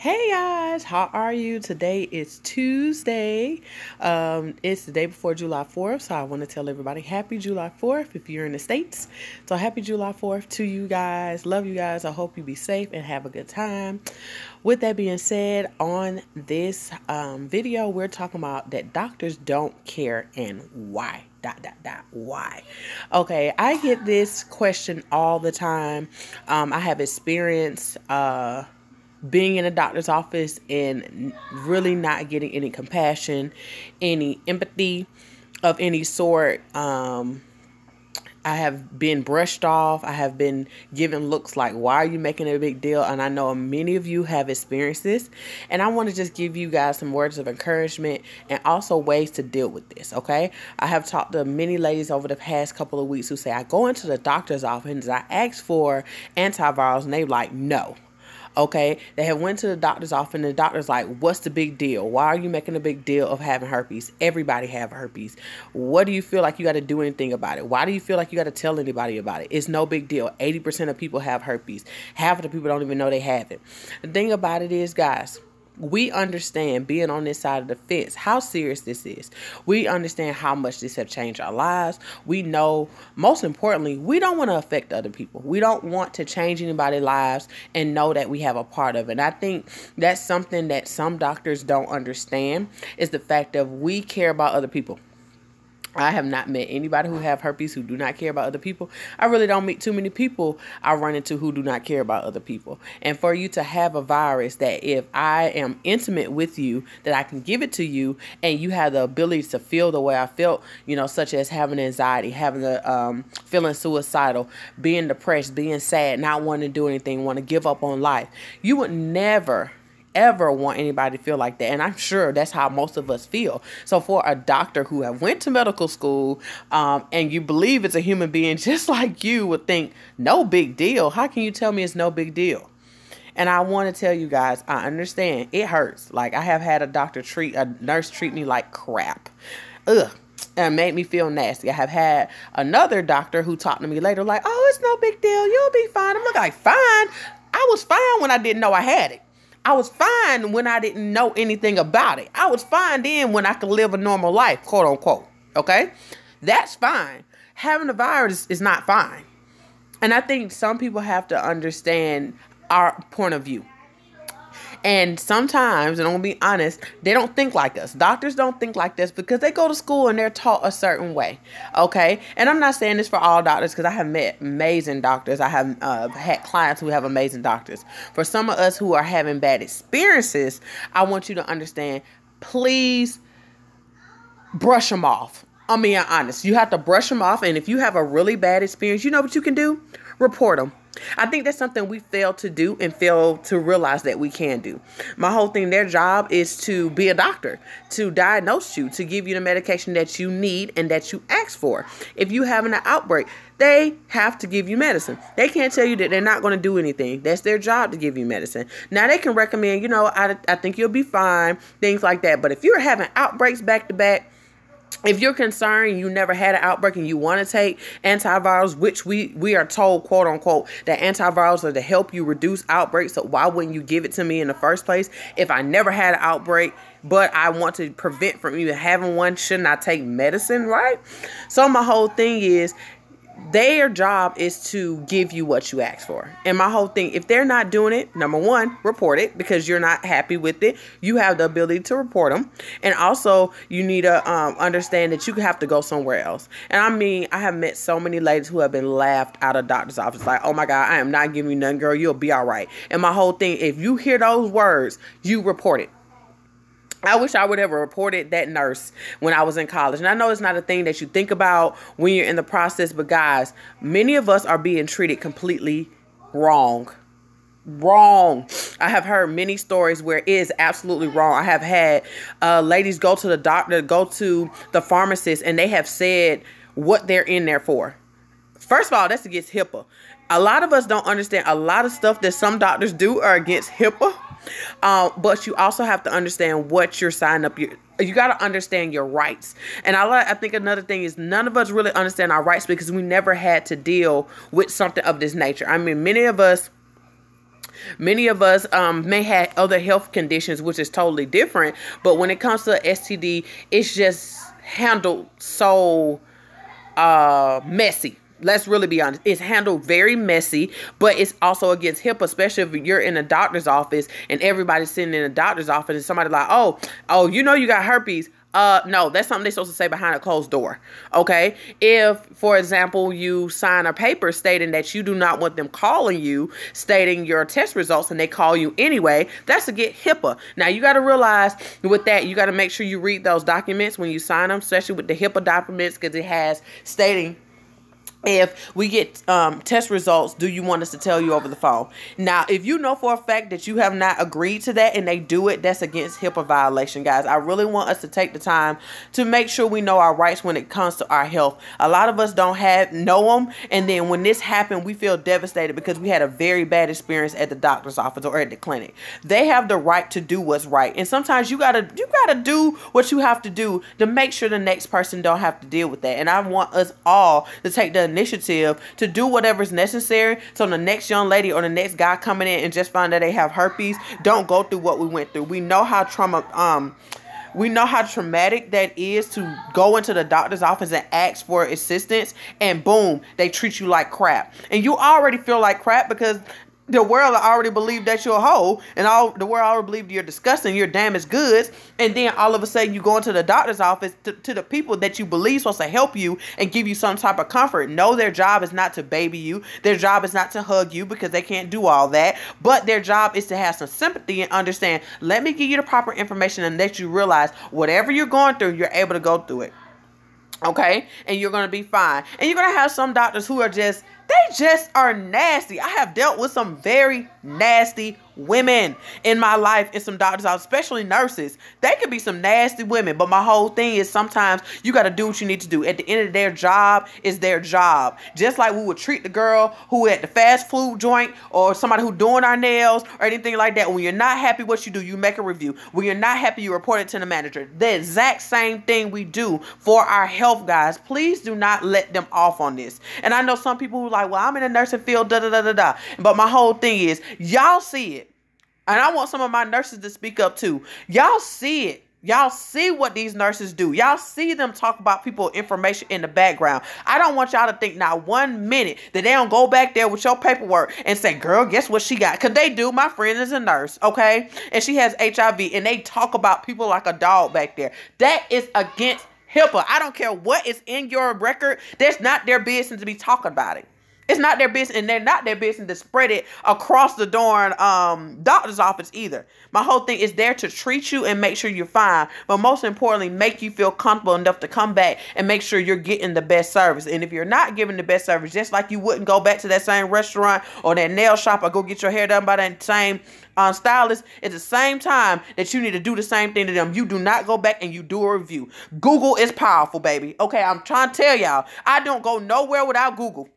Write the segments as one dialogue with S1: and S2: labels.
S1: Hey guys, how are you? Today is Tuesday. It's the day before July 4th, so I want to tell everybody happy July 4th if you're in the States. So happy July 4th to you guys. Love you guys. I hope you be safe and have a good time. With that being said, on this video, we're talking about that doctors don't care and why. Why? Okay, I get this question all the time. I have experienced being in a doctor's office and really not getting any compassion, any empathy of any sort. I have been brushed off. I have been given looks like, why are you making a big deal? And I know many of you have experienced this. And I want to just give you guys some words of encouragement and also ways to deal with this, okay? I have talked to many ladies over the past couple of weeks who say, I go into the doctor's office and I ask for antivirals and they're like, no. Okay, they have went to the doctor's office and the doctor's like, what's the big deal? Why are you making a big deal of having herpes? Everybody have herpes. What do you feel like you got to do anything about it? Why do you feel like you got to tell anybody about it? It's no big deal. 80% of people have herpes. Half of the people don't even know they have it. The thing about it is, guys, we understand, being on this side of the fence, how serious this is. We understand how much this have changed our lives. We know, most importantly, we don't want to affect other people. We don't want to change anybody's lives and know that we have a part of it. And I think that's something that some doctors don't understand, is the fact that we care about other people. I have not met anybody who have herpes who do not care about other people. I really don't meet too many people I run into who do not care about other people. And for you to have a virus that if I am intimate with you, that I can give it to you and you have the ability to feel the way I felt, you know, such as having anxiety, having the feeling suicidal, being depressed, being sad, not wanting to do anything, want to give up on life. You would never ever want anybody to feel like that. And I'm sure that's how most of us feel. So for a doctor who have went to medical school and you believe it's a human being just like you would think, no big deal. How can you tell me it's no big deal? And I want to tell you guys, I understand it hurts. Like, I have had a nurse treat me like crap. Ugh. And made me feel nasty. I have had another doctor who talked to me later like, oh, it's no big deal. You'll be fine. I'm like, fine. I was fine when I didn't know I had it. I was fine when I didn't know anything about it. I was fine then when I could live a normal life, quote unquote. Okay? That's fine. Having a virus is not fine. And I think some people have to understand our point of view. And sometimes, and I'm going to be honest, they don't think like us. Doctors don't think like this because they go to school and they're taught a certain way. Okay? And I'm not saying this for all doctors because I have met amazing doctors. I have had clients who have amazing doctors. For some of us who are having bad experiences, I want you to understand, please brush them off. I'm being honest. You have to brush them off. And if you have a really bad experience, you know what you can do? Report them. I think that's something we fail to do and fail to realize that we can do. My whole thing, their job is to be a doctor, to diagnose you, to give you the medication that you need and that you ask for. If you having an outbreak, they have to give you medicine. They can't tell you that they're not going to do anything. That's their job, to give you medicine. Now, they can recommend, you know, I think you'll be fine, things like that. But if you're having outbreaks back to back, if you're concerned, you never had an outbreak and you want to take antivirals, which we are told, quote unquote, that antivirals are to help you reduce outbreaks. So why wouldn't you give it to me in the first place? If I never had an outbreak, but I want to prevent from even having one, shouldn't I take medicine, right? So my whole thing is, their job is to give you what you ask for. And my whole thing, if they're not doing it, number one, report it because you're not happy with it. You have the ability to report them. And also, you need to understand that you have to go somewhere else. And I mean, I have met so many ladies who have been laughed out of doctor's office. Like, oh my God, I am not giving you nothing, girl. You'll be all right. And my whole thing, if you hear those words, you report it. I wish I would have reported that nurse when I was in college. And I know it's not a thing that you think about when you're in the process, but guys, many of us are being treated completely wrong. Wrong. I have heard many stories where it is absolutely wrong. I have had ladies go to the doctor, go to the pharmacist, and they have said what they're in there for. First of all, that's against HIPAA. A lot of us don't understand a lot of stuff that some doctors do are against HIPAA. But you also have to understand what you're signing up. You got to understand your rights. And I think another thing is none of us really understand our rights because we never had to deal with something of this nature. I mean, many of us Many of us may have other health conditions, which is totally different. But when it comes to STD, it's just handled so messy. Let's really be honest. It's handled very messy, but it's also against HIPAA, especially if you're in a doctor's office and everybody's sitting in a doctor's office and somebody's like, oh, you know you got herpes. No, that's something they're supposed to say behind a closed door. Okay. If, for example, you sign a paper stating that you do not want them calling you, stating your test results, and they call you anyway, that's to get HIPAA. Now, you got to realize with that, you got to make sure you read those documents when you sign them, especially with the HIPAA documents, because it has stating, if we get test results, do you want us to tell you over the phone? Now, if you know for a fact that you have not agreed to that and they do it, that's against HIPAA violation, guys. I really want us to take the time to make sure we know our rights when it comes to our health. A lot of us don't know them. And then when this happened, we feel devastated because we had a very bad experience at the doctor's office or at the clinic. They have the right to do what's right. And sometimes you gotta do what you have to do to make sure the next person don't have to deal with that. And I want us all to take the initiative to do whatever is necessary so the next young lady or the next guy coming in and just find that they have herpes don't go through what we went through. We know how traumatic that is to go into the doctor's office and ask for assistance, and boom, they treat you like crap. And you already feel like crap because the world already believed that you're a hoe, and the world already believed you're disgusting, you're damaged goods, and then all of a sudden you go into the doctor's office to the people that you believe supposed to help you and give you some type of comfort. No, their job is not to baby you. Their job is not to hug you because they can't do all that, but their job is to have some sympathy and understand, let me give you the proper information and let you realize whatever you're going through, you're able to go through it. Okay? And you're going to be fine. And you're going to have some doctors who are they just are nasty. I have dealt with some very nasty women in my life and some doctors, especially nurses. They could be some nasty women, but my whole thing is sometimes you got to do what you need to do. At the end of their job is their job. Just like we would treat the girl who at the fast food joint or somebody who doing our nails or anything like that. When you're not happy what you do, you make a review. When you're not happy, you report it to the manager. The exact same thing we do for our health, guys. Please do not let them off on this. And I know some people who are like, well, I'm in the nursing field, da-da-da-da-da. But my whole thing is, y'all see it. And I want some of my nurses to speak up too. Y'all see it. Y'all see what these nurses do. Y'all see them talk about people information in the background. I don't want y'all to think not 1 minute that they don't go back there with your paperwork and say, girl, guess what she got? Because they do. My friend is a nurse, okay? And she has HIV, and they talk about people like a dog back there. That is against HIPAA. I don't care what is in your record. That's not their business to be talking about it. It's not their business, and they're not their business to spread it across the darn doctor's office either. My whole thing is there to treat you and make sure you're fine, but most importantly, make you feel comfortable enough to come back and make sure you're getting the best service. And if you're not giving the best service, just like you wouldn't go back to that same restaurant or that nail shop or go get your hair done by that same stylist, at the same time that you need to do the same thing to them. You do not go back and you do a review. Google is powerful, baby. Okay, I'm trying to tell y'all, I don't go nowhere without Google.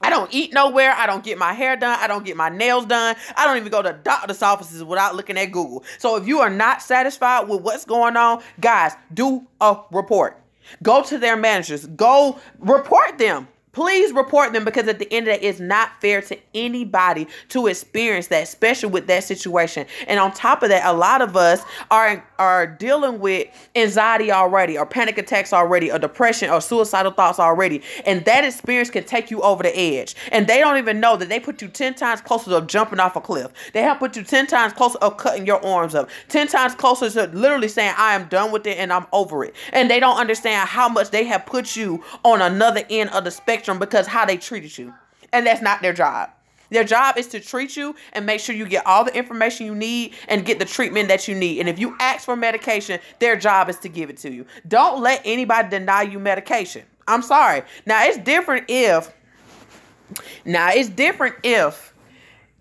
S1: I don't eat nowhere. I don't get my hair done. I don't get my nails done. I don't even go to doctor's offices without looking at Google. So if you are not satisfied with what's going on, guys, do a report. Go to their managers. Go report them. Please report them, because at the end of the day, it's not fair to anybody to experience that, especially with that situation. And on top of that, a lot of us are dealing with anxiety already, or panic attacks already, or depression, or suicidal thoughts already. And that experience can take you over the edge. And they don't even know that they put you 10 times closer to jumping off a cliff. They have put you 10 times closer of cutting your arms up, 10 times closer to literally saying, I am done with it and I'm over it. And they don't understand how much they have put you on another end of the spectrum because how they treated you. And that's not their job. Their job is to treat you and make sure you get all the information you need and get the treatment that you need. And if you ask for medication, their job is to give it to you. Don't let anybody deny you medication. I'm sorry. Now it's different if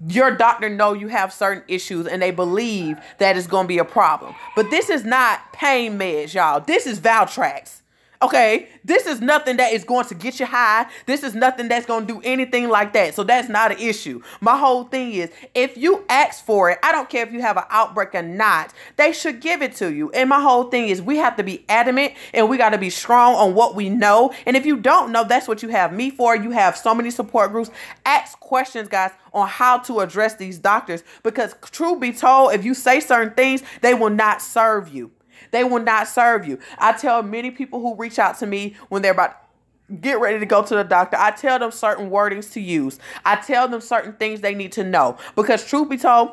S1: your doctor know you have certain issues and they believe that it's going to be a problem. But this is not pain meds, y'all. This is Valtrax. Okay, this is nothing that is going to get you high. This is nothing that's going to do anything like that. So that's not an issue. My whole thing is, if you ask for it, I don't care if you have an outbreak or not, they should give it to you. And my whole thing is, we have to be adamant and we got to be strong on what we know. And if you don't know, that's what you have me for. You have so many support groups. Ask questions, guys, on how to address these doctors, because truth be told, if you say certain things, they will not serve you. They will not serve you. I tell many people who reach out to me when they're about to get ready to go to the doctor, I tell them certain wordings to use. I tell them certain things they need to know, because truth be told,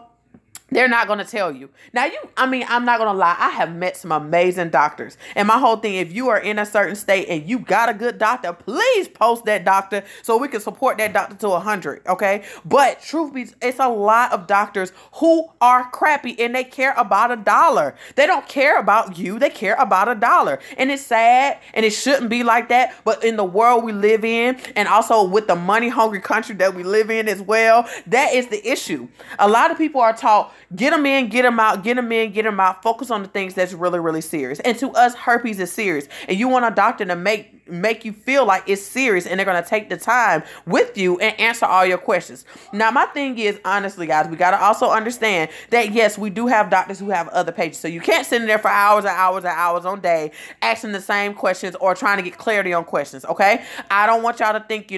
S1: they're not going to tell you. Now, I'm not going to lie. I have met some amazing doctors. And my whole thing, if you are in a certain state and you got a good doctor, please post that doctor so we can support that doctor to 100. Okay. But truth be, it's a lot of doctors who are crappy and they care about $1. They don't care about you. They care about $1. And it's sad and it shouldn't be like that. But in the world we live in, and also with the money hungry country that we live in as well, that is the issue. A lot of people are taught, get them in, get them out, get them in, get them out. Focus on the things that's really, really serious. And to us, herpes is serious. And you want a doctor to make you feel like it's serious, and they're going to take the time with you and answer all your questions. Now, my thing is, honestly, guys, we got to also understand that, yes, we do have doctors who have other patients. So you can't sit in there for hours and hours and hours on day asking the same questions or trying to get clarity on questions, okay? I don't want y'all to think,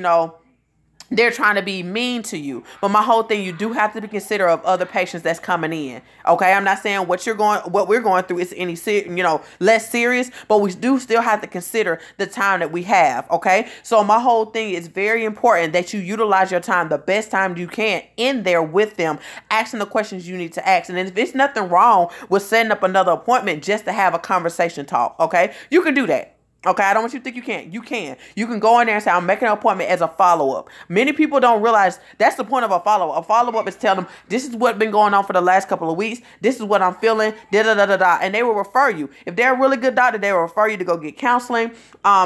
S1: they're trying to be mean to you. But my whole thing, you do have to be considerate of other patients that's coming in. Okay, I'm not saying what we're going through is any less serious, but we do still have to consider the time that we have. Okay, so my whole thing is very important that you utilize your time the best time you can in there with them, asking the questions you need to ask. And if there's nothing wrong with setting up another appointment just to have a conversation talk, okay, you can do that. Okay, I don't want you to think you can't. You can. You can go in there and say, I'm making an appointment as a follow-up. Many people don't realize that's the point of a follow-up. A follow-up is telling them, this is what's been going on for the last couple of weeks. This is what I'm feeling. Da-da-da-da-da. And they will refer you. If they're a really good doctor, they will refer you to go get counseling.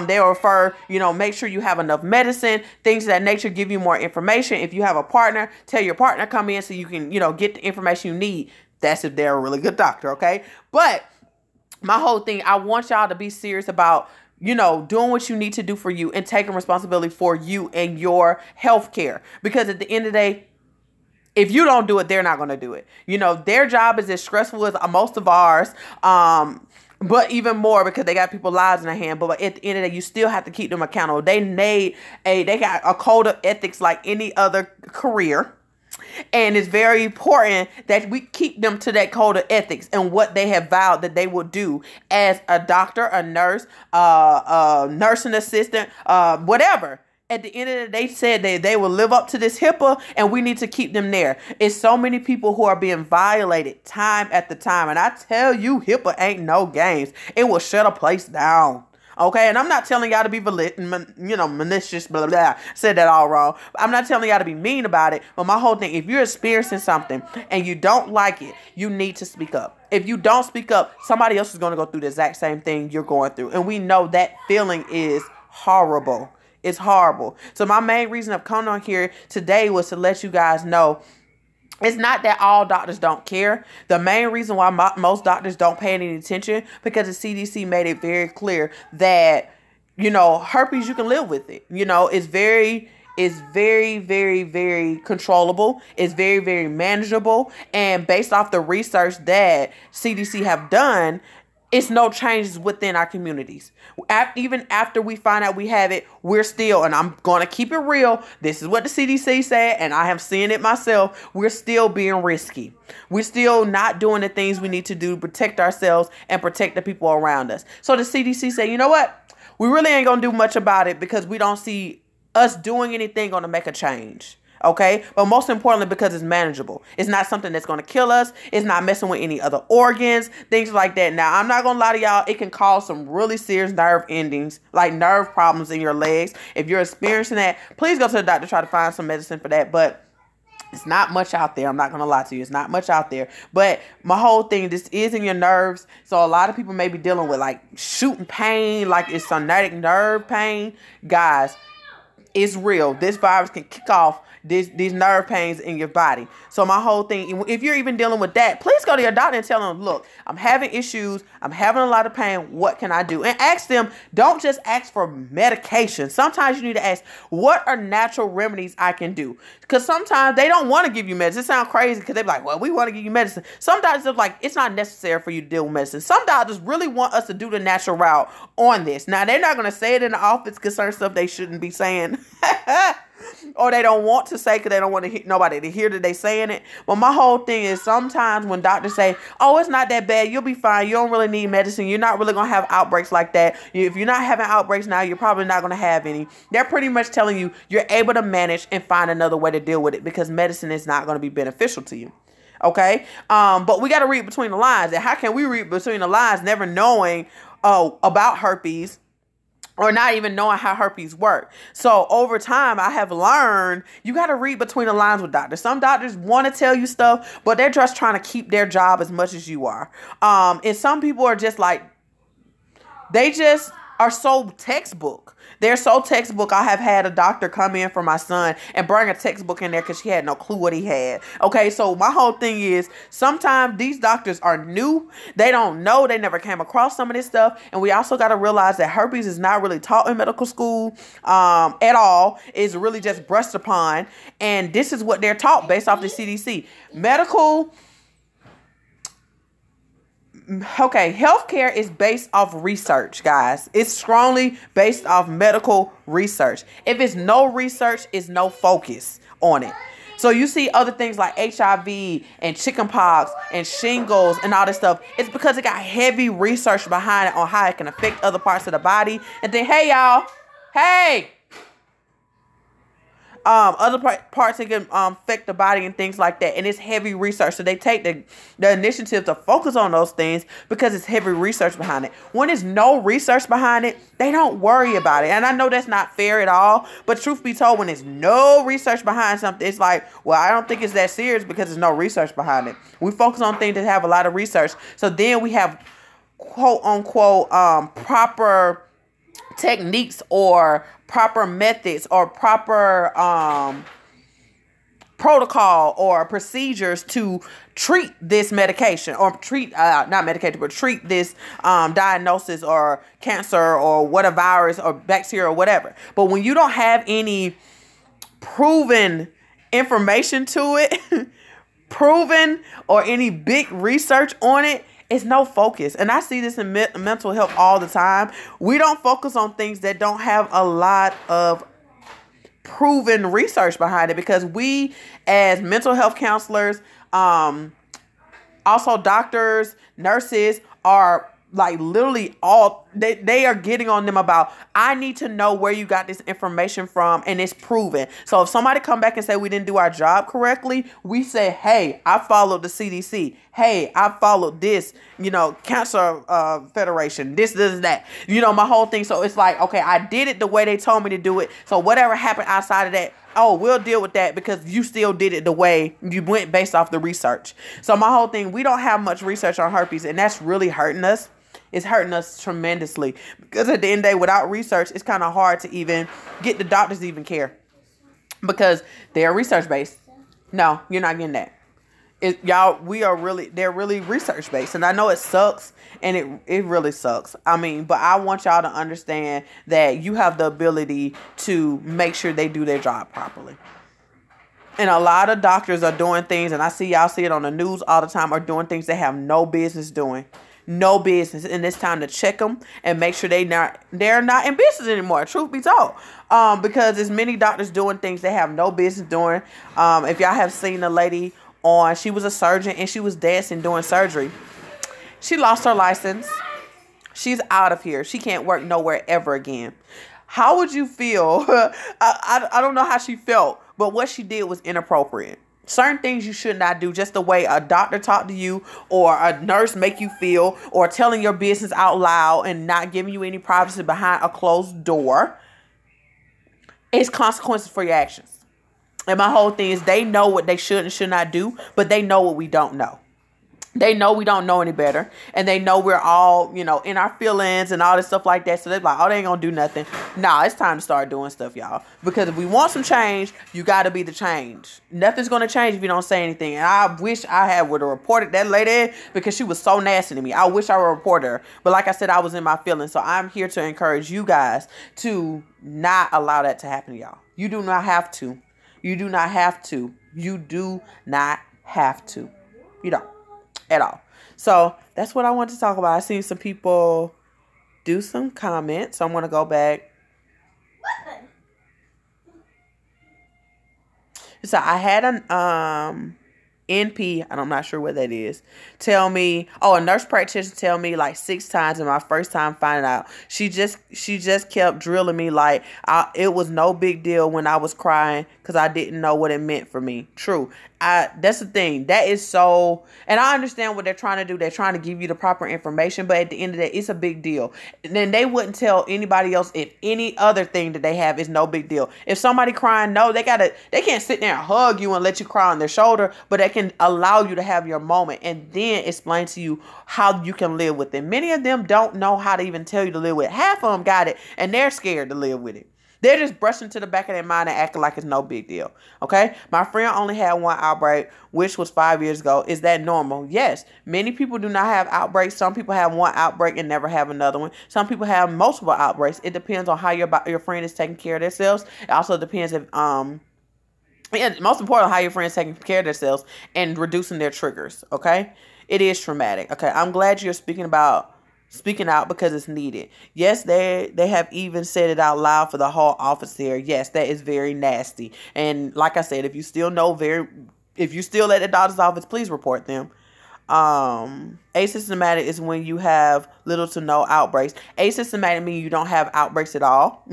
S1: They will refer, make sure you have enough medicine, things of that nature, give you more information. If you have a partner, tell your partner come in so you can, get the information you need. That's if they're a really good doctor, okay? But my whole thing, I want y'all to be serious about doing what you need to do for you and taking responsibility for you and your health care. Because at the end of the day, if you don't do it, they're not going to do it. Their job is as stressful as most of ours. But even more because they got people's lives in their hand. But at the end of the day, you still have to keep them accountable. They got a code of ethics like any other career. And it's very important that we keep them to that code of ethics and what they have vowed that they will do as a doctor, a nurse, a nursing assistant, whatever. At the end of the day, they said they will live up to this HIPAA, and we need to keep them there. It's so many people who are being violated time after time. And I tell you, HIPAA ain't no games. It will shut a place down. Okay, and I'm not telling y'all to be malicious, blah, blah, blah. Said that all wrong. I'm not telling y'all to be mean about it. But my whole thing, if you're experiencing something and you don't like it, you need to speak up. If you don't speak up, somebody else is going to go through the exact same thing you're going through. And we know that feeling is horrible. It's horrible. So my main reason of coming on here today was to let you guys know it's not that all doctors don't care. The main reason why most doctors don't pay any attention, because the CDC made it very clear that, herpes, you can live with it. It's very, very, very controllable. It's very, very manageable. And based off the research that CDC have done, it's no changes within our communities. Even after we find out we have it, we're still, and I'm going to keep it real, this is what the CDC said, and I have seen it myself, we're still being risky. We're still not doing the things we need to do to protect ourselves and protect the people around us. So the CDC said, you know what? We really ain't going to do much about it because we don't see us doing anything going to make a change. Okay, but most importantly, because it's manageable. It's not something that's going to kill us. It's not messing with any other organs, things like that. Now, I'm not going to lie to y'all. It can cause some really serious nerve endings, like nerve problems in your legs. If you're experiencing that, please go to the doctor, try to find some medicine for that. But it's not much out there. I'm not going to lie to you. It's not much out there. But my whole thing, this is in your nerves. So a lot of people may be dealing with like shooting pain, like it's sonatic nerve pain. Guys, It's real. This virus can kick off these nerve pains in your body. So my whole thing, if you're even dealing with that, please go to your doctor and tell them, look, I'm having issues. I'm having a lot of pain. What can I do? And ask them, don't just ask for medication. Sometimes you need to ask, what are natural remedies I can do? Because sometimes they don't want to give you medicine. It sounds crazy because they're like, well, we want to give you medicine. Some doctors are like, it's not necessary for you to deal with medicine. Some doctors really want us to do the natural route on this. Now, they're not going to say it in the office because certain stuff they shouldn't be saying. Or they don't want to say because they don't want to nobody to hear that they saying it. But my whole thing is sometimes when doctors say, oh, it's not that bad, you'll be fine, you don't really need medicine, you're not really going to have outbreaks like that. If you're not having outbreaks now, you're probably not going to have any. They're pretty much telling you you're able to manage and find another way to deal with it because medicine is not going to be beneficial to you. Okay? But we got to read between the lines. And how can we read between the lines never knowing about herpes? Or not even knowing how herpes work. So over time, I have learned you got to read between the lines with doctors. Some doctors want to tell you stuff, but they're just trying to keep their job as much as you are. And some people are just like, they just are so textbook. They're so textbook. I have had a doctor come in for my son and bring a textbook in there because she had no clue what he had. Okay, so my whole thing is sometimes these doctors are new. They don't know. They never came across some of this stuff. And we also got to realize that herpes is not really taught in medical school at all. It's really just brushed upon. And this is what they're taught based off the CDC. Healthcare is based off research, guys. It's strongly based off medical research. If it's no research, it's no focus on it. So you see other things like HIV and chickenpox and shingles and all this stuff. It's because it got heavy research behind it on how it can affect other parts of the body. And then, hey, y'all. Hey. Other parts that can affect the body and things like that. And it's heavy research. So they take the initiative to focus on those things because it's heavy research behind it. When there's no research behind it, they don't worry about it. And I know that's not fair at all. But truth be told, when there's no research behind something, it's like, well, I don't think it's that serious because there's no research behind it. We focus on things that have a lot of research. So then we have quote unquote proper techniques or proper methods or proper protocol or procedures to treat this medication or treat treat this diagnosis or cancer or what a virus or bacteria or whatever. But when you don't have any proven information to it, proven or any big research on it, it's no focus. And I see this in mental health all the time. We don't focus on things that don't have a lot of proven research behind it because we as mental health counselors, also doctors, nurses are like literally all they are getting on them about, I need to know where you got this information from and it's proven. So if somebody come back and say we didn't do our job correctly, we say, hey, I followed the CDC. Hey, I followed this, Cancer Federation, this, that, my whole thing. So it's like, okay, I did it the way they told me to do it. So whatever happened outside of that, oh, we'll deal with that because you still did it the way you went based off the research. So my whole thing, we don't have much research on herpes and that's really hurting us. It's hurting us tremendously because at the end of the day, without research, it's kind of hard to even get the doctors to even care because they're research based. No, you're not getting that. They're really research based. And I know it sucks and it really sucks. But I want y'all to understand that you have the ability to make sure they do their job properly. And a lot of doctors are doing things, and y'all see it on the news all the time, are doing things they have no business doing. No business. And it's time to check them and make sure they're not in business anymore. Truth be told. Because there's many doctors doing things they have no business doing. If y'all have seen a lady she was a surgeon and she was dancing doing surgery. She lost her license. She's out of here. She can't work nowhere ever again. How would you feel? I don't know how she felt, but what she did was inappropriate. Certain things you should not do, just the way a doctor talked to you or a nurse make you feel or telling your business out loud and not giving you any privacy behind a closed door. It's consequences for your actions. And my whole thing is they know what they should and should not do, but they know what we don't know. They know we don't know any better, and they know we're all, in our feelings and all this stuff like that. So they're like, oh, they ain't gonna do nothing. Nah, it's time to start doing stuff, y'all. Because if we want some change, you got to be the change. Nothing's gonna change if you don't say anything. And I wish I would have reported that lady, because she was so nasty to me. I wish I would report her, but like I said, I was in my feelings. So I'm here to encourage you guys to not allow that to happen to y'all. You do not have to. You do not have to. You do not have to. You don't. At all. So that's what I want to talk about. I seen some people do some comments, so I'm going to go back. So I had an NP, and I'm not sure what that is, tell me, a nurse practitioner tell me like 6 times in my first time finding out. She just kept drilling me like it was no big deal when I was crying because I didn't know what it meant for me. True. That's the thing. That is so, and I understand what they're trying to do. They're trying to give you the proper information, but at the end of the day, it's a big deal. And then they wouldn't tell anybody else if any other thing that they have is no big deal. If somebody crying, no, they can't sit there and hug you and let you cry on their shoulder, but they can allow you to have your moment and then explain to you how you can live with it. Many of them don't know how to even tell you to live with it. Half of them got it and they're scared to live with it. They're just brushing to the back of their mind and acting like it's no big deal. Okay? My friend only had one outbreak, which was 5 years ago. Is that normal? Yes. Many people do not have outbreaks. Some people have one outbreak and never have another one. Some people have multiple outbreaks. It depends on how your friend is taking care of themselves. It also depends if most importantly, how your friend is taking care of themselves and reducing their triggers. Okay? It is traumatic. Okay? I'm glad you're speaking out because it's needed. Yes, they have even said it out loud for the whole office here. Yes, that is very nasty. And like I said, if you still at the doctor's office, please report them. Asymptomatic is when you have little to no outbreaks. Asymptomatic means you don't have outbreaks at all.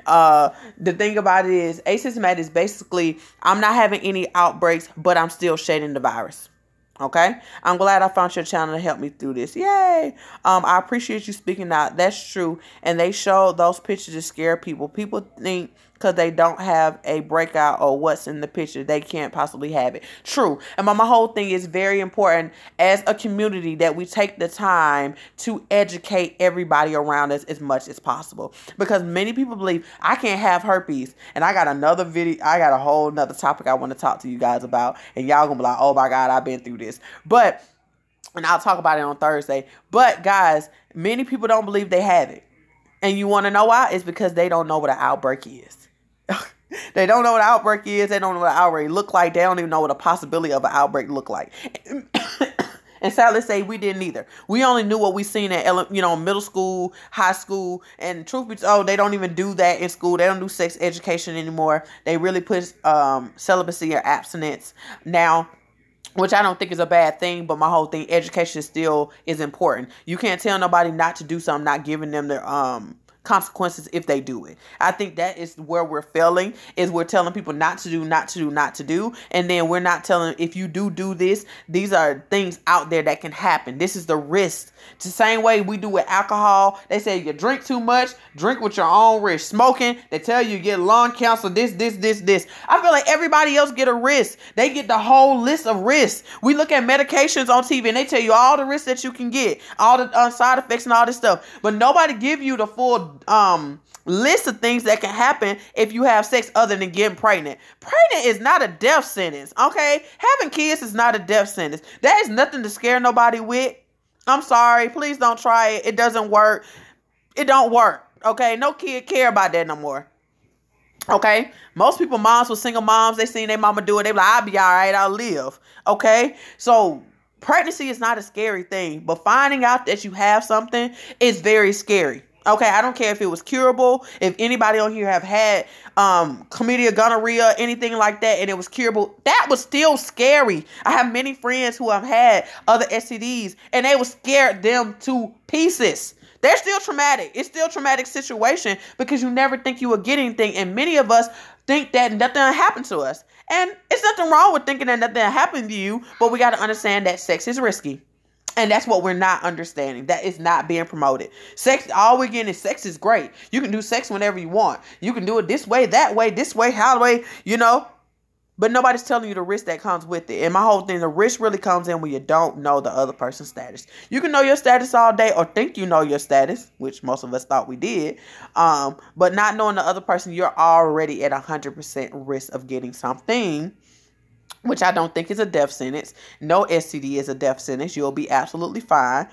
S1: The thing about it is, asymptomatic is basically, I'm not having any outbreaks, but I'm still shedding the virus. Okay, I'm glad I found your channel to help me through this. Yay! I appreciate you speaking out. That's true. And they show those pictures to scare people. People think because they don't have a breakout or what's in the picture, they can't possibly have it. True. And my whole thing is very important as a community that we take the time to educate everybody around us as much as possible. Because many people believe I can't have herpes. And I got another video. I got a whole nother topic I want to talk to you guys about. And y'all gonna be like, oh my God, I've been through this. And I'll talk about it on Thursday. But guys, many people don't believe they have it. And you want to know why? It's because they don't know what an outbreak is. They don't know what an outbreak is. They don't know what an outbreak look like. They don't even know what a possibility of an outbreak look like. And sadly say we didn't either. We only knew what we seen at middle school, high school, and truth be told, they don't even do that in school. They don't do sex education anymore. They really put celibacy or abstinence now, which I don't think is a bad thing, but my whole thing, education still is important. You can't tell nobody not to do something, not giving them their consequences if they do it. I think that is where we're failing, is we're telling people not to do, and then we're not telling if you do this, these are things out there that can happen. This is the risk. It's the same way we do with alcohol. They say you drink too much, drink with your own risk. Smoking, they tell you get lung cancer, this. I feel like everybody else get a risk. They get the whole list of risks. We look at medications on TV and they tell you all the risks that you can get, all the side effects and all this stuff, but nobody give you the full list of things that can happen if you have sex other than getting pregnant. Pregnant is not a death sentence, okay? Having kids is not a death sentence. That is nothing to scare nobody with. I'm sorry. Please don't try it. It doesn't work. It don't work, okay? No kid care about that no more. Okay? Most people, moms with single moms, they seen their mama do it. They be like, I'll be all right. I'll live. Okay? So pregnancy is not a scary thing, but finding out that you have something is very scary. Okay, I don't care if it was curable, if anybody on here have had chlamydia, gonorrhea, anything like that, and it was curable, that was still scary. I have many friends who have had other STDs, and they were scared them to pieces. They're still traumatic. It's still a traumatic situation because you never think you will get anything, and many of us think that nothing happened to us. And it's nothing wrong with thinking that nothing happened to you, but we got to understand that sex is risky. And that's what we're not understanding. That is not being promoted. Sex, all we're getting is sex is great. You can do sex whenever you want. You can do it this way, that way, this way, how way, But nobody's telling you the risk that comes with it. And my whole thing, the risk really comes in when you don't know the other person's status. You can know your status all day or think you know your status, which most of us thought we did. But not knowing the other person, you're already at 100% risk of getting something, which I don't think is a death sentence. No STD is a death sentence. You'll be absolutely fine.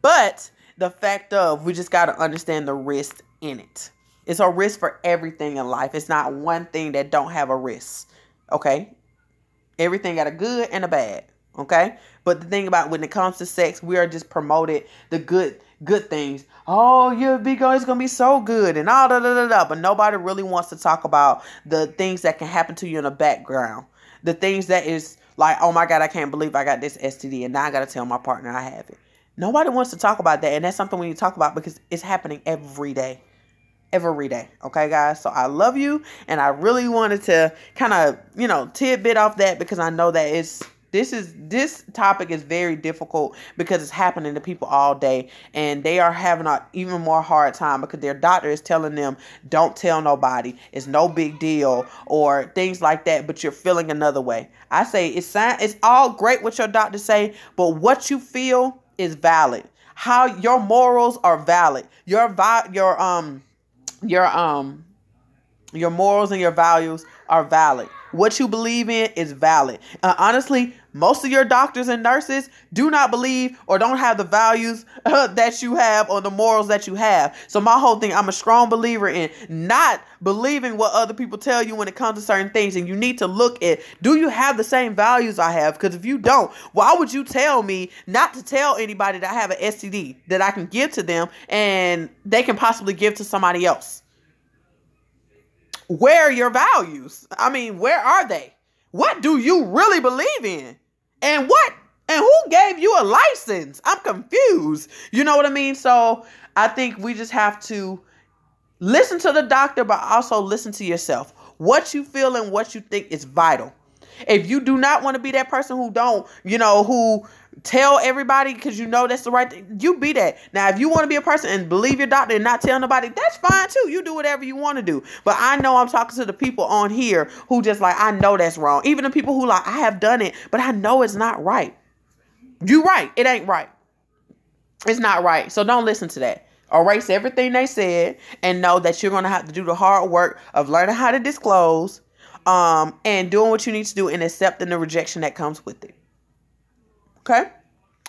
S1: But the fact of, we just got to understand the risk in it. It's a risk for everything in life. It's not one thing that don't have a risk. Okay? Everything got a good and a bad. Okay? But the thing about when it comes to sex, we are just promoted the good things. Oh, it's gonna be so good and all da. But nobody really wants to talk about the things that can happen to you in the background. The things that is like, oh my God, I can't believe I got this STD and now I gotta tell my partner I have it. Nobody wants to talk about that. And that's something we need to talk about because it's happening every day. Every day. Okay, guys? So I love you. And I really wanted to kind of, tidbit off that because I know that this topic is very difficult because it's happening to people all day. And they are having an even more hard time because their doctor is telling them, don't tell nobody. It's no big deal or things like that. But you're feeling another way. I say it's all great what your doctor say, but what you feel is valid. How your morals are valid. Your morals and your values are valid. What you believe in is valid. Honestly, most of your doctors and nurses do not believe or don't have the values that you have or the morals that you have. So my whole thing, I'm a strong believer in not believing what other people tell you when it comes to certain things. And you need to look at, do you have the same values I have? Because if you don't, why would you tell me not to tell anybody that I have an STD that I can give to them and they can possibly give to somebody else? Where are your values? I mean, where are they? What do you really believe in? And who gave you a license? I'm confused. You know what I mean? So I think we just have to listen to the doctor, but also listen to yourself. What you feel and what you think is vital. If you do not want to be that person who who tell everybody because that's the right thing, you be that. Now, if you want to be a person and believe your doctor and not tell nobody, that's fine too. You do whatever you want to do. But I know I'm talking to the people on here who just like, I know that's wrong. Even the people who like, I have done it, but I know it's not right. You right. It ain't right. It's not right. So don't listen to that. Erase everything they said and know that you're going to have to do the hard work of learning how to disclose, and doing what you need to do and accepting the rejection that comes with it. Okay?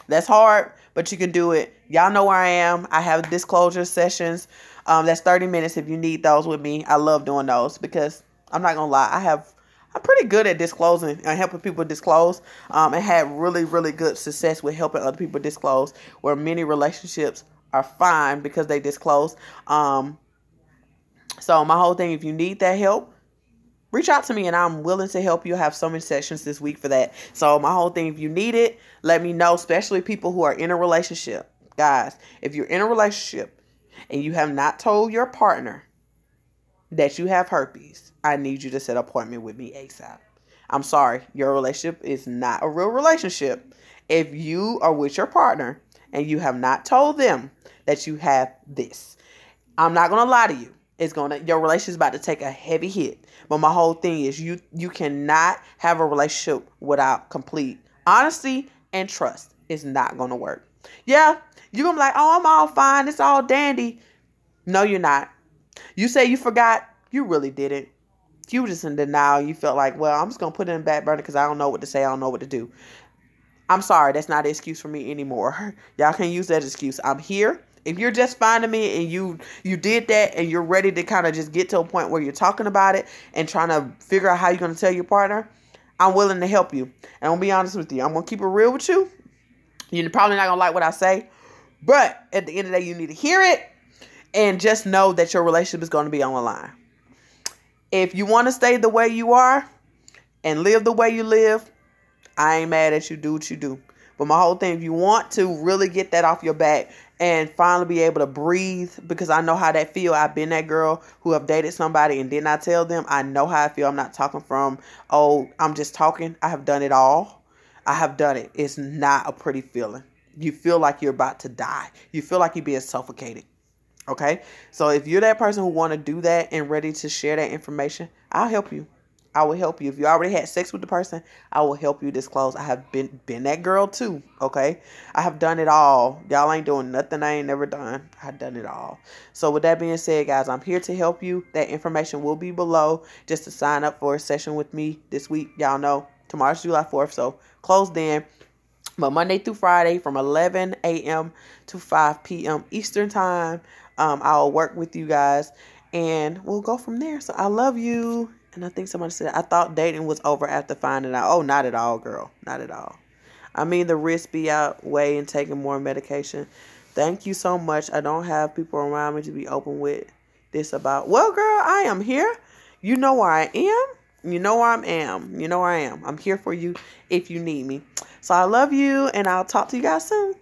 S1: That's hard, but you can do it. Y'all know where I am. I have disclosure sessions. That's 30 minutes if you need those with me. I love doing those because I'm not going to lie. I'm pretty good at disclosing and helping people disclose, and had really, really good success with helping other people disclose, where many relationships are fine because they disclose. So my whole thing, if you need that help, reach out to me and I'm willing to help you. I have so many sessions this week for that. So my whole thing, if you need it, let me know, especially people who are in a relationship. Guys, if you're in a relationship and you have not told your partner that you have herpes, I need you to set an appointment with me ASAP. I'm sorry, your relationship is not a real relationship if you are with your partner and you have not told them that you have this. I'm not going to lie to you. Your relationship is about to take a heavy hit. But my whole thing is you cannot have a relationship without complete honesty and trust. It's not going to work. Yeah, you're going to be like, oh, I'm all fine. It's all dandy. No, you're not. You say you forgot. You really didn't. You were just in denial. You felt like, well, I'm just going to put it in the back burner because I don't know what to say. I don't know what to do. I'm sorry. That's not an excuse for me anymore. Y'all can't use that excuse. I'm here. If you're just finding me and you did that and you're ready to kind of just get to a point where you're talking about it and trying to figure out how you're going to tell your partner, I'm willing to help you. And I'm going to be honest with you. I'm going to keep it real with you. You're probably not going to like what I say. But at the end of the day, you need to hear it and just know that your relationship is going to be on the line. If you want to stay the way you are and live the way you live, I ain't mad at you. Do what you do. But my whole thing, if you want to really get that off your back and finally be able to breathe, because I know how that feel. I've been that girl who have dated somebody and did not tell them. I know how I feel. I'm not talking from, oh, I'm just talking. I have done it all. I have done it. It's not a pretty feeling. You feel like you're about to die. You feel like you're being suffocated. Okay? So if you're that person who want to do that and ready to share that information, I'll help you. I will help you. If you already had sex with the person, I will help you disclose. I have been that girl too, okay? I have done it all. Y'all ain't doing nothing I ain't never done. I've done it all. So with that being said, guys, I'm here to help you. That information will be below just to sign up for a session with me this week. Y'all know tomorrow's July 4th, so closed in. But Monday through Friday from 11 a.m. to 5 p.m. Eastern time, I'll work with you guys and we'll go from there. So I love you. And I think somebody said, I thought dating was over after finding out. Oh, not at all, girl. Not at all. I mean, the risk be outweighing taking more medication. Thank you so much. I don't have people around me to be open with this about. Well, girl, I am here. You know where I am. You know where I am. You know where I am. I'm here for you if you need me. So I love you, and I'll talk to you guys soon.